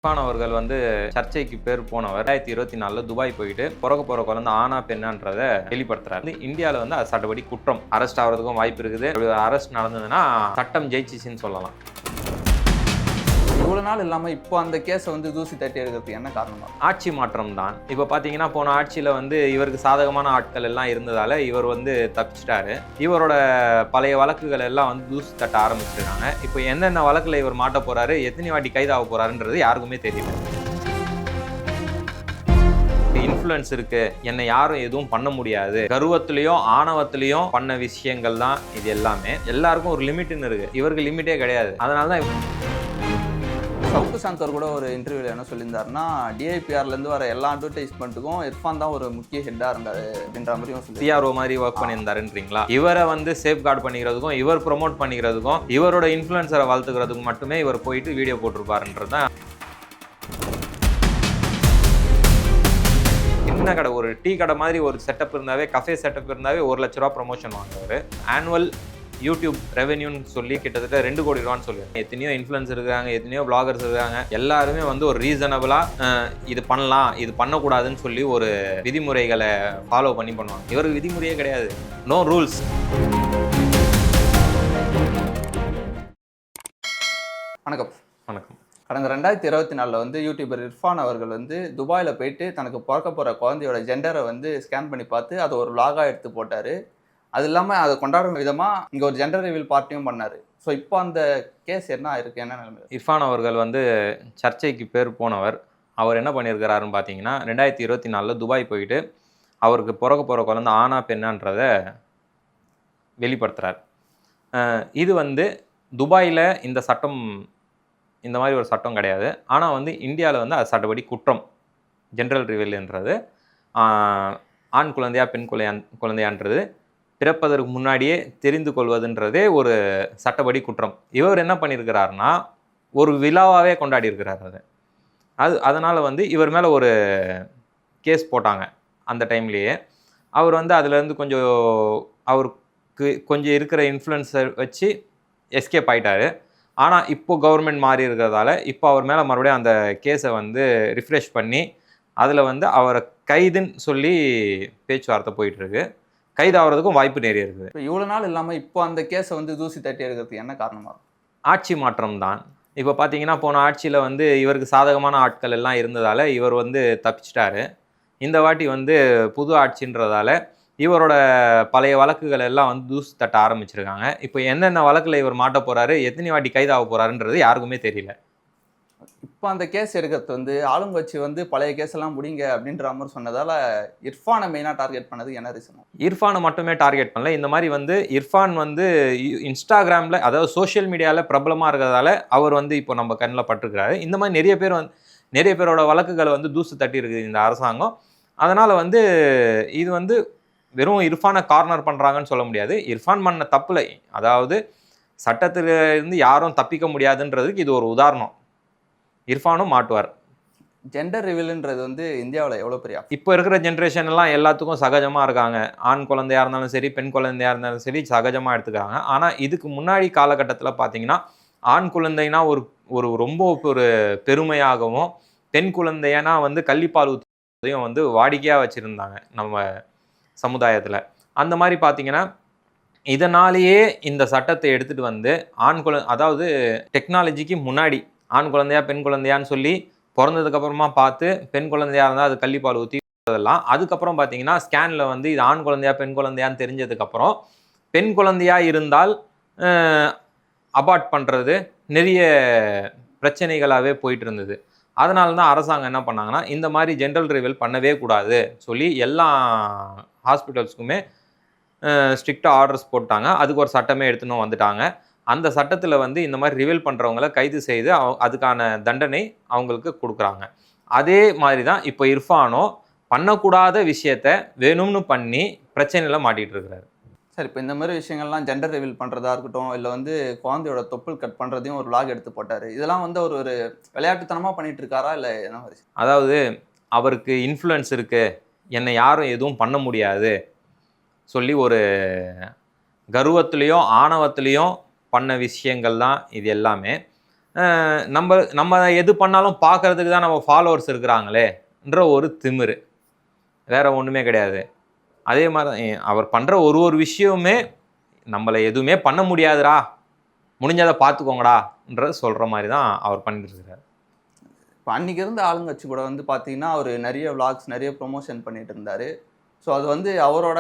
இர்ஃபான் அவர்கள் வந்து சர்ச்சைக்கு பேர் போனவர் 2024 துபாய் போயிட்டு பிறக்க போற குழந்தை ஆனா பெண்ணான்றதை வெளிப்படுத்துறாரு. இந்தியாவில் வந்து அது சட்டப்படி குற்றம், அரெஸ்ட் ஆகிறதுக்கும் வாய்ப்பு இருக்குது. அரெஸ்ட் நடந்ததுன்னா சட்டம் ஜெயிச்சிச்சின்னு சொல்லலாம். இவ்வளோ நாள் இல்லாமல் இப்போ அந்த கேஸை வந்து தூசி தட்டி எடுக்கிறதுக்கு என்ன காரணம்? ஆட்சி மாற்றம் தான். இப்போ பார்த்தீங்கன்னா போன ஆட்சியில் வந்து இவருக்கு சாதகமான ஆட்கள் எல்லாம் இருந்ததால் இவர் வந்து தப்பிச்சிட்டாரு. இவரோட பழைய வழக்குகள் எல்லாம் வந்து தூசி தட்ட ஆரம்பிச்சிருக்காங்க. இப்போ என்னென்ன வழக்கில் இவர் மாட்ட போகிறாரு, எத்தனை வாட்டி கைதாக போகிறாருன்றது யாருக்குமே தெரியல. இன்ஃப்ளூயன்ஸ் இருக்கு, என்னை யாரும் எதுவும் பண்ண முடியாது, கர்வத்திலையும் ஆணவத்திலையும் பண்ண விஷயங்கள் தான் இது எல்லாமே. எல்லாருக்கும் ஒரு லிமிட்னு இருக்கு, இவருக்கு லிமிட்டே கிடையாது. அதனால தான் சவுக்கு சாந்தர் கூட ஒரு இன்டர்வியூவில் என்ன சொல்லியிருந்தாருன்னா, டிஐபிஆர்லேருந்து வர எல்லா அட்வர்டைஸ்மெண்ட்டுக்கும் இர்ஃபான் தான் ஒரு முக்கிய ஹெட்டாக இருந்தார் அப்படின்ற மாதிரியும் சொல்லி சிஆர்ஓ மாதிரி ஒர்க் பண்ணியிருந்தாருன்றீங்களா? இவரை வந்து சேஃப் கார்டு பண்ணிக்கிறதுக்கும் இவர் ப்ரொமோட் பண்ணிக்கிறதுக்கும் இவரோட இன்ஃப்ளூயன்சரை வளர்த்துக்கிறதுக்கும் மட்டுமே இவர் போயிட்டு வீடியோ போட்டிருப்பாருன்றது தான். சின்ன கடை, ஒரு டீ கடை மாதிரி ஒரு செட்டப் இருந்தாவே, கஃபே செட்டப் இருந்தாவே 1 லட்ச ரூபா ப்ரொமோஷன் வாங்குவார். ஆனுவல் யூடியூப் ரெவென்யூன்னு சொல்லி கிட்டத்தட்ட 2 கோடி ரூபான்னு சொல்லுவாங்க. எத்தனையோ இன்ஃப்ளூயன்சர் இருக்காங்க, எத்தனையோ பிளாகர்ஸ் இருக்காங்க. எல்லாருமே வந்து ஒரு ரீசனபிளாக இது பண்ணலாம், இது பண்ணக்கூடாதுன்னு சொல்லி ஒரு விதிமுறைகளை ஃபாலோ பண்ணுவாங்க. இவருக்கு விதிமுறையே கிடையாது, நோ ரூல்ஸ். வணக்கம். வணக்கம். கடந்த 2024 வந்து யூடியூபர் இர்ஃபான் அவர்கள் வந்து துபாயில் போயிட்டு தனக்கு பிறக்க போகிற குழந்தையோட ஜெண்டரை வந்து ஸ்கேன் பண்ணி பார்த்து அதை ஒரு வ்ளாகாக எடுத்து போட்டார். அது இல்லாமல் அதை கொண்டாடும் விதமாக இங்கே ஒரு ஜெண்டர் ரிவீல் பார்ட்டியும் பண்ணார். ஸோ இப்போ அந்த கேஸ் என்ன ஆயிருக்கு, என்ன நிலைமை? இர்ஃபான் அவர்கள் வந்து சர்ச்சைக்கு பேர் போனவர். அவர் என்ன பண்ணியிருக்கிறாருன்னு பார்த்தீங்கன்னா, 2024 துபாய் போயிட்டு அவருக்கு பிறக்க போகிற குழந்தை ஆனா பெண்ணான்றதை வெளிப்படுத்துகிறார். இது வந்து துபாயில் இந்த சட்டம், இந்த மாதிரி ஒரு சட்டம் கிடையாது. ஆனால் வந்து இந்தியாவில் வந்து அது சட்டப்படி குற்றம். ஜென்ரல் ரிவீல்ன்றது ஆண் குழந்தையா பெண் குழந்தையான்றது பிறப்பதற்கு முன்னாடியே தெரிந்து கொள்வதுன்றதே ஒரு சட்டப்படி குற்றம். இவர் என்ன பண்ணியிருக்கிறாருன்னா, ஒரு விழாவாகவே கொண்டாடி இருக்கிறார் அதனால் வந்து இவர் மேலே ஒரு கேஸ் போட்டாங்க. அந்த டைம்லேயே அவர் வந்து அதுலேருந்து அவருக்கு கொஞ்சம் இருக்கிற இன்ஃப்ளூயன்ஸை வச்சு எஸ்கேப் ஆகிட்டார். ஆனால் இப்போது கவர்மெண்ட் மாறி இருக்கிறதால இப்போ அவர் மேலே மறுபடியும் அந்த கேஸை வந்து ரிஃப்ரெஷ் பண்ணி அதில் வந்து அவரை கைதுன்னு சொல்லி பேச்சுவார்த்தை போயிட்டுருக்கு. கைதாகிறதுக்கும் வாய்ப்பு நிறைய இருக்குது. இப்போ இவ்வளோ நாள் இல்லாமல் இப்போ அந்த கேஸை வந்து தூசி தட்டி எடுக்கிறதுக்கு என்ன காரணமாக? ஆட்சி மாற்றம் தான். இப்போ பார்த்தீங்கன்னா போன ஆட்சியில் வந்து இவருக்கு சாதகமான ஆட்கள் எல்லாம் இருந்ததால் இவர் வந்து தப்பிச்சிட்டாரு. இந்த வாட்டி வந்து புது ஆட்சின்றதால இவரோட பழைய வழக்குகள் எல்லாம் வந்து தூசி தட்ட ஆரம்பிச்சிருக்காங்க. இப்போ என்னென்ன வழக்கில் இவர் மாட்ட போகிறாரு, எத்தனை வாட்டி கைதாக போகிறாருன்றது யாருக்குமே தெரியல. இப்போ அந்த கேஸ் எடுக்கிறது வந்து ஆளுங்கட்சி வந்து பழைய கேஸ் எல்லாம் முடிங்க அப்படின்ற மாதிரி சொன்னதால் இர்ஃபானை மெயினாக டார்கெட் பண்ணது என்ன ரீசன்? இர்ஃபானை மட்டுமே டார்கெட் பண்ணல. இந்த மாதிரி வந்து இர்ஃபான் வந்து இன்ஸ்டாகிராமில், அதாவது சோஷியல் மீடியாவில் பிரபலமாக இருக்கிறதால அவர் வந்து இப்போ நம்ம கண்ணில் பட்டிருக்கிறாரு. இந்த மாதிரி நிறைய பேரோட வழக்குகளை வந்து தூசு தட்டி இருக்குது இந்த அரசாங்கம். அதனால் வந்து இது வந்து வெறும் இர்ஃபானை கார்னர் பண்ணுறாங்கன்னு சொல்ல முடியாது. இர்ஃபான் பண்ண தப்புல, அதாவது சட்டத்திலிருந்து யாரும் தப்பிக்க முடியாதுன்றதுக்கு இது ஒரு உதாரணம். இர்ஃபானும் மாட்டுவார். ஜெண்டர் ரிவீல்ன்றது வந்து இந்தியாவில் எவ்வளோ பெரிய, இப்போ இருக்கிற ஜென்ரேஷன் எல்லாம் எல்லாத்துக்கும் சகஜமாக இருக்காங்க. ஆண் குழந்தையாக இருந்தாலும் சரி, பெண் குழந்தையாக இருந்தாலும் சரி, சகஜமாக எடுத்துக்கிறாங்க. ஆனால் இதுக்கு முன்னாடி காலகட்டத்தில் பார்த்தீங்கன்னா ஆண் குழந்தைனா ஒரு ரொம்ப ஒரு பெருமையாகவும், பெண் குழந்தைனா வந்து கள்ளிப்பால் ஊற்றுவதையும் வந்து வாடிக்கையாக வச்சுருந்தாங்க நம்ம சமுதாயத்தில். அந்த மாதிரி பார்த்தீங்கன்னா இதனாலேயே இந்த சட்டத்தை எடுத்துகிட்டு வந்து அதாவது டெக்னாலஜிக்கு முன்னாடி ஆண் குழந்தையா பெண் குழந்தையான்னு சொல்லி பிறந்ததுக்கப்புறமா பார்த்து பெண் குழந்தையாக இருந்தால் அது கள்ளிப்பால் ஊற்றி அதெல்லாம். அதுக்கப்புறம் பார்த்தீங்கன்னா ஸ்கேனில் வந்து இது ஆண் குழந்தையா பெண் குழந்தையான்னு தெரிஞ்சதுக்கப்புறம் பெண் குழந்தையாக இருந்தால் அபார்ட் பண்ணுறது நிறைய பிரச்சனைகளாகவே போயிட்டு இருந்தது. அதனால தான் அரசாங்கம் என்ன பண்ணாங்கன்னா, இந்த மாதிரி ஜென்ரல் ரிவீல் பண்ணவே கூடாது சொல்லி எல்லா ஹாஸ்பிட்டல்ஸுக்குமே ஸ்ட்ரிக்டாக ஆர்டர்ஸ் போட்டாங்க. அதுக்கு ஒரு சட்டமே எடுத்துன்னு வந்துட்டாங்க. அந்த சட்டத்தில் வந்து இந்த மாதிரி ரிவீல் பண்ணுறவங்கள கைது செய்து அதுக்கான தண்டனை அவங்களுக்கு கொடுக்குறாங்க. அதே மாதிரி தான் இப்போ இர்ஃபானோ பண்ணக்கூடாத விஷயத்த வேணும்னு பண்ணி பிரச்சனையில் மாட்டிகிட்டு இருக்கிறாரு. சரி, இப்போ இந்த மாதிரி விஷயங்கள்லாம் ஜெண்டர் ரிவீல் பண்ணுறதா இருக்கட்டும், இல்லை வந்து குழந்தையோட தொப்புள் கட் பண்ணுறதையும் ஒரு வ்ளாக் எடுத்து போட்டார். இதெல்லாம் வந்து ஒரு விளையாட்டுத்தனமாக பண்ணிகிட்டு இருக்காரா, இல்லை என்ன மாதிரி? அதாவது அவருக்கு இன்ஃப்ளூயன்ஸ் இருக்குது, என்னை யாரும் எதுவும் பண்ண முடியாது சொல்லி ஒரு கர்வத்துலேயும் ஆணவத்துலேயும் பண்ண விஷயங்கள் தான் இது எல்லாமே. நம்ம நம்ம எது பண்ணாலும் பார்க்கறதுக்கு தான் நம்ம ஃபாலோவர்ஸ் இருக்கிறாங்களேன்ற ஒரு திமிரு, வேற ஒன்றுமே கிடையாது. அதே மாதிரி தான் அவர் பண்ணுற ஒரு விஷயமுமே நம்மளை எதுவுமே பண்ண முடியாதுடா, முடிஞ்சதை பார்த்துக்கோங்கடான்ற சொல்கிற மாதிரி தான் அவர் பண்ணிட்டு இருக்கிறார். இப்போ அன்றைக்கி இருந்த ஆளுங்கட்சி கூட வந்து பார்த்தீங்கன்னா அவர் நிறைய விளாக்ஸ் நிறைய ப்ரொமோஷன் பண்ணிட்டு இருந்தார். ஸோ அது வந்து அவரோட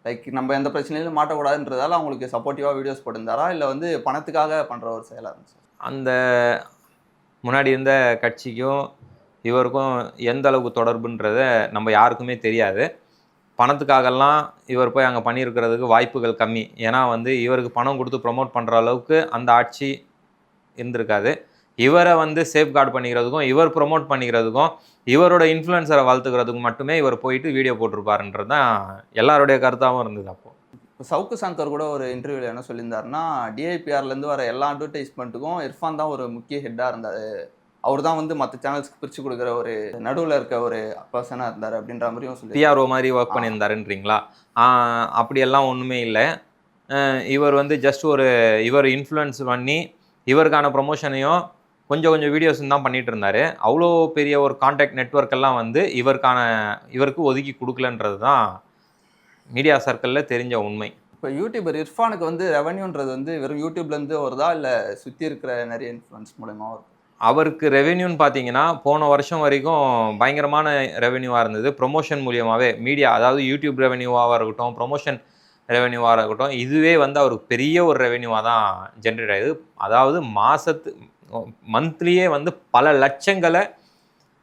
லைக் நம்ம எந்த பிரச்சனையிலும் மாட்டக்கூடாதுன்றதால அவங்களுக்கு சப்போர்ட்டிவாக வீடியோஸ் போட்டிருந்தாரா, இல்லை வந்து பணத்துக்காக பண்ணுற ஒரு செயலாக இருந்துச்சு? அந்த முன்னாடி இருந்த கட்சிக்கும் இவருக்கும் எந்த அளவுக்கு தொடர்புன்றத நம்ம யாருக்குமே தெரியாது. பணத்துக்காகலாம் இவர் போய் அங்கே பண்ணியிருக்கிறதுக்கு வாய்ப்புகள் கம்மி. ஏன்னா வந்து இவருக்கு பணம் கொடுத்து ப்ரொமோட் பண்ணுற அளவுக்கு அந்த ஆட்சி இருந்திருக்காது. இவரை வந்து சேஃப்கார்டு பண்ணிக்கிறதுக்கும் இவர் ப்ரொமோட் பண்ணிக்கிறதுக்கும் இவரோட இன்ஃப்ளூயன்சரை வளர்த்துக்கிறதுக்கும் மட்டுமே இவர் போயிட்டு வீடியோ போட்டிருப்பாருன்றது தான் எல்லாருடைய கருத்தாகவும் இருந்தது. அப்போது இப்போ சவுக்கு சங்கர் கூட ஒரு இன்டர்வியூவில் என்ன சொல்லியிருந்தாருன்னா, டிஐபிஆர்லேருந்து வர எல்லா அட்வர்டைஸ்மெண்ட்டுக்கும் இர்ஃபான் தான் ஒரு முக்கிய ஹெட்டாக இருந்தார். அவர் தான் வந்து மற்ற சேனல்ஸ்க்கு பிரித்து கொடுக்குற ஒரு நடுவில் இருக்க ஒரு பர்சனாக இருந்தார் அப்படின்ற மாதிரியும் சொல்லி பிஆர்ஓ மாதிரி ஒர்க் பண்ணியிருந்தாருன்றீங்களா? அப்படியெல்லாம் ஒன்றுமே இல்லை. இவர் வந்து ஜஸ்ட் இவர் இன்ஃப்ளூயன்ஸ் பண்ணி இவருக்கான ப்ரொமோஷனையும் கொஞ்சம் வீடியோஸ் தான் பண்ணிட்டு இருந்தார். அவ்வளோ பெரிய ஒரு கான்டாக்ட் நெட்வொர்க் எல்லாம் வந்து இவருக்கு ஒதுக்கி கொடுக்கலன்றது தான் மீடியா சர்க்கிளில் தெரிஞ்ச உண்மை. இப்போ யூடியூபர் இர்ஃபானுக்கு வந்து ரெவன்யூன்றது வந்து வெறும் யூடியூப்லேருந்து வருதா, இல்லை சுற்றி இருக்கிற நிறைய இன்ஃப்ளூயன்ஸ் மூலமாக வரும்? அவருக்கு ரெவென்யூன்னு பார்த்தீங்கன்னா போன வருஷம் வரைக்கும் பயங்கரமான ரெவென்யூவாக இருந்தது. ப்ரொமோஷன் மூலியமாகவே மீடியா, அதாவது யூடியூப் ரெவென்யூவாக இருக்கட்டும், ப்ரொமோஷன் ரெவென்யூவாக இருக்கட்டும், இதுவே வந்து அவருக்கு பெரிய ஒரு ரெவென்யூவாக தான் ஜென்ரேட் ஆகுது. அதாவது மந்த்லியே வந்து பல லட்சங்களை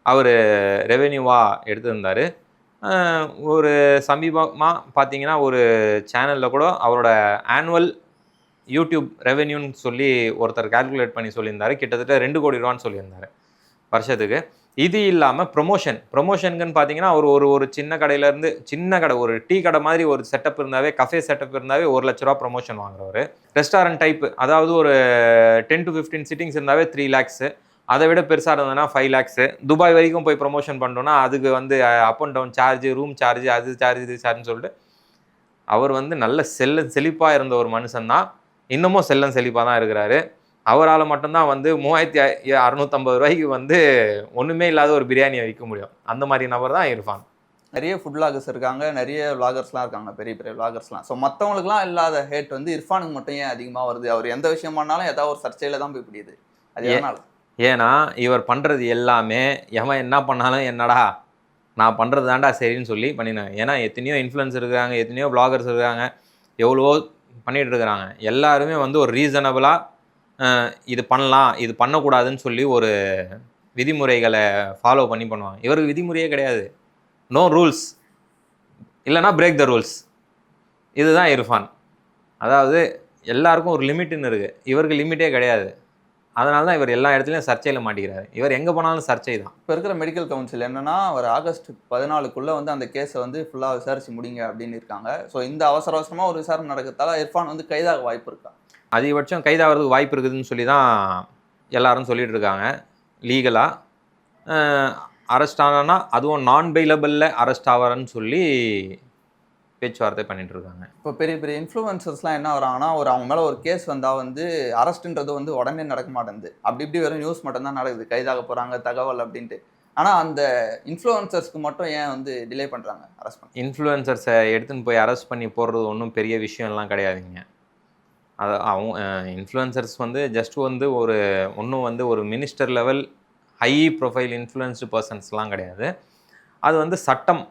அவர் ரெவென்யூவாக எடுத்திருந்தார். ஒரு சமீபமாக பார்த்தீங்கன்னா ஒரு சேனலில் கூட அவரோட ஆனுவல் யூடியூப் ரெவென்யூன்னு சொல்லி ஒருத்தர் கால்குலேட் பண்ணி சொல்லியிருந்தாரு. கிட்டத்தட்ட 2 கோடி ரூபான்னு சொல்லியிருந்தாரு வருஷத்துக்கு. இது இல்லாமல் ப்ரொமோஷனுக்குன்னு பார்த்தீங்கன்னா ஒரு சின்ன கடையிலேருந்து சின்ன கடை, ஒரு டீ கடை மாதிரி ஒரு செட்டப் இருந்தாவே, கஃபே செட்டப் இருந்தாவே 1 லட்ச ரூபா ப்ரொமோஷன் வாங்குறவர். ரெஸ்டாரண்ட் டைப்பு, அதாவது ஒரு 10 to 15 சிட்டிங்ஸ் இருந்தாவே 3 lakhs, அதை விட பெருசாக இருந்ததுன்னா 5 lakhs. துபாய் வரைக்கும் போய் ப்ரொமோஷன் பண்ணோன்னா அதுக்கு வந்து up and down charge, room charge, அது சார்ஜ் இது சார்ஜ்னு சொல்லிட்டு அவர் வந்து நல்ல செழிப்பாக இருந்த ஒரு மனுஷன் தான். இன்னமும் செழிப்பாக தான் இருக்கிறாரு. அவரால் மட்டும்தான் வந்து 3650 ரூபாய்க்கு வந்து ஒன்றுமே இல்லாத ஒரு பிரியாணியை விற்க முடியும். அந்த மாதிரி நபர் தான் இர்ஃபான். நிறைய ஃபுட் விளாகர்ஸ் இருக்காங்க, நிறைய விளாகர்ஸ்லாம் இருக்காங்க, பெரிய விளாகர்ஸ்லாம். ஸோ மற்றவங்களுக்குலாம் இல்லாத ஹேட் வந்து இர்ஃபானுக்கு மட்டும் ஏன் அதிகமாக வருது? அவர் எந்த விஷயம் பண்ணாலும் ஏதாவது ஒரு சர்ச்சையில் தான் போய் பிடிக்குது. அது எதனால்? ஏன்னா இவர் பண்ணுறது எல்லாமே எவன் என்ன பண்ணாலும் என்னடா நான் பண்ணுறது தாண்டா சரின்னு சொல்லி பண்ணினாங்க. ஏன்னா எத்தனையோ இன்ஃப்ளூயன்ஸ் இருக்காங்க, எத்தனையோ விளாகர்ஸ் இருக்காங்க, எவ்வளவோ பண்ணிகிட்டு இருக்கிறாங்க. எல்லாருமே வந்து ஒரு ரீசனபிளாக இது பண்ணலாம், இது பண்ணக்கூடாதுன்னு சொல்லி ஒரு விதிமுறைகளை ஃபாலோ பண்ணுவாங்க. இவருக்கு விதிமுறையே கிடையாது. நோ ரூல்ஸ், இல்லைனா பிரேக் த ரூல்ஸ். இதுதான் இர்ஃபான். அதாவது எல்லாருக்கும் ஒரு லிமிட்டுன்னு இருக்குது, இவருக்கு லிமிட்டே கிடையாது. அதனால தான் இவர் எல்லா இடத்துலையும் சர்ச்சையில் மாட்டிக்கிறாரு. இவர் எங்கே போனாலும் சர்ச்சை தான். இப்போ இருக்கிற மெடிக்கல் கவுன்சில் என்னன்னா, ஒரு ஆகஸ்ட் 14 வந்து அந்த கேஸை வந்து ஃபுல்லாக விசாரிச்சு முடிங்க அப்படின்னு இருக்காங்க. ஸோ இந்த அவசரமாக ஒரு விசாரணை நடக்கிறதால இர்ஃபான் வந்து கைதாக வாய்ப்பு இருக்கா? அதிகபட்சம் கைதாகிறதுக்கு வாய்ப்பு இருக்குதுன்னு சொல்லி தான் எல்லாரும் சொல்லிட்டு இருக்காங்க. லீகலாக அரெஸ்ட் ஆனா அதுவும் நான் பெயிலபிளில் அரெஸ்ட் ஆவாரன்னு சொல்லி பேச்சுவார்த்தை பண்ணிட்டு இருக்காங்க. இப்போ பெரிய இன்ஃப்ளூயன்சர்ஸ்லாம் என்ன வராங்கன்னா, அவங்க மேலே ஒரு கேஸ் வந்தால் வந்து அரெஸ்ட்டுன்றது வந்து உடனே நடக்க மாட்டேங்குது. அப்படி வெறும் நியூஸ் மட்டும்தான் நடக்குது, கைதாக போகிறாங்க தகவல் அப்படின்ட்டு. ஆனால் அந்த இன்ஃப்ளூயன்சர்ஸ்க்கு மட்டும் ஏன் வந்து டிலே பண்ணுறாங்க அரெஸ்ட் பண்ணி? இன்ஃப்ளூயன்சர்ஸை எடுத்துன்னு போய் அரெஸ்ட் பண்ணி போடுறது ஒன்றும் பெரிய விஷயம்லாம் கிடையாதுங்க. அது அவங்க இன்ஃப்ளூயன்சர்ஸ் வந்து ஜஸ்ட் வந்து ஒரு minister level high profile influenced பர்சன்ஸ்லாம் கிடையாது. அது வந்து சட்டம்.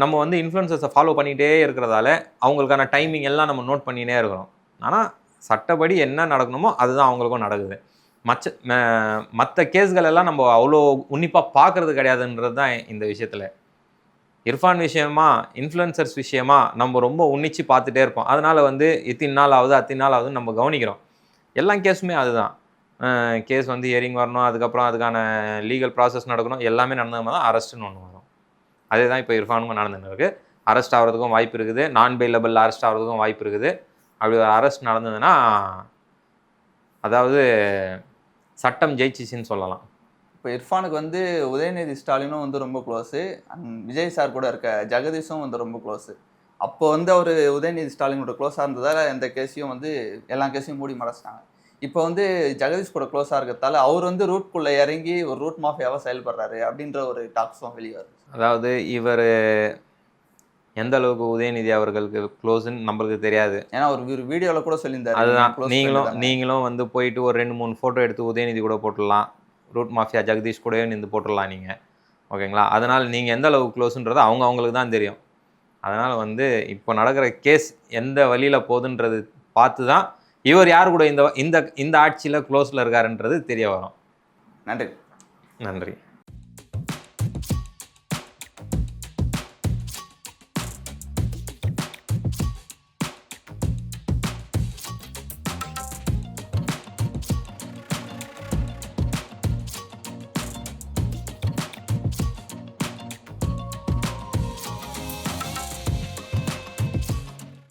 நம்ம வந்து இன்ஃப்ளூயன்சர்ஸை ஃபாலோ பண்ணிகிட்டே இருக்கிறதால அவங்களுக்கான டைமிங் எல்லாம் நம்ம நோட் பண்ணினே இருக்கிறோம். ஆனால் சட்டப்படி என்ன நடக்கணுமோ அதுதான் அவங்களுக்கும் நடக்குது. மற்ற கேஸ்கள் எல்லாம் நம்ம அவ்வளோ உன்னிப்பாக பார்க்கறது கிடையாதுன்றது தான் இந்த விஷயத்தில். இர்ஃபான் விஷயமா, இன்ஃப்ளூயன்சர்ஸ் விஷயமா நம்ம ரொம்ப உன்னிச்சு பார்த்துட்டே இருப்போம். அதனால் வந்து இத்தனை நாள் ஆகுதுன்னு நம்ம கவனிக்கிறோம். எல்லா கேஸுமே அதுதான். கேஸ் வந்து ஹியரிங் வரணும், அதுக்கப்புறம் அதுக்கான லீகல் ப்ராசஸ் நடக்கணும், எல்லாமே நடந்ததுமா தான் அரெஸ்ட்டுன்னு ஒன்று வரும். அதே தான் இப்போ இர்ஃபானுக்கும் நடந்துன்னு இருக்குது. அரெஸ்ட் ஆகிறதுக்கும் வாய்ப்பு இருக்குது, நான் பெயிலபிள் அரெஸ்ட் ஆகிறதுக்கும் வாய்ப்பு இருக்குது. அப்படி ஒரு அரெஸ்ட் நடந்ததுன்னா அதாவது சட்டம் ஜெயிச்சிச்சின்னு சொல்லலாம். இப்போ இர்ஃபானுக்கு வந்து உதயநிதி ஸ்டாலினும் வந்து ரொம்ப க்ளோஸு, விஜய் சார் கூட இருக்க ஜெகதீஷும் வந்து ரொம்ப க்ளோஸு. அப்போ வந்து அவர் உதயநிதி ஸ்டாலினோட க்ளோஸாக இருந்ததால் எந்த கேஸையும் வந்து எல்லா கேஸையும் மூடி மறைச்சிட்டாங்க. இப்போ வந்து ஜெகதீஷ் கூட க்ளோஸாக இருக்கிறதால அவர் வந்து ரூட்குள்ளே இறங்கி ஒரு ரூட் மாஃபியாவாக செயல்படுறாரு அப்படின்ற ஒரு டாக்ஸும் வெளியே வருது. அதாவது இவர் எந்த அளவுக்கு உதயநிதி அவர்களுக்கு க்ளோஸ்ன்னு நம்மளுக்கு தெரியாது. ஏன்னா ஒரு வீடியோவில் கூட சொல்லியிருந்தாரு. அதுதான் close friend நீங்களும் தானே. நீங்களும் வந்து போயிட்டு ஒரு 2-3 ஃபோட்டோ எடுத்து உதயநிதி கூட போட்டுடலாம். ரூட் மாஃபியா ஜெகதீஷ் கூடவே நின்று போட்டுடலாம் நீங்கள். ஓகேங்களா? அதனால் நீங்கள் எந்த அளவுக்கு க்ளோஸுன்றது அவங்களுக்கு தான் தெரியும். அதனால் வந்து இப்போ நடக்கிற கேஸ் எந்த வழியில் போகுதுன்றது பார்த்து தான் இவர் யார் கூட இந்த இந்த இந்த ஆட்சியில் க்ளோஸில் இருக்காருன்றது தெரிய வரும். நன்றி. நன்றி.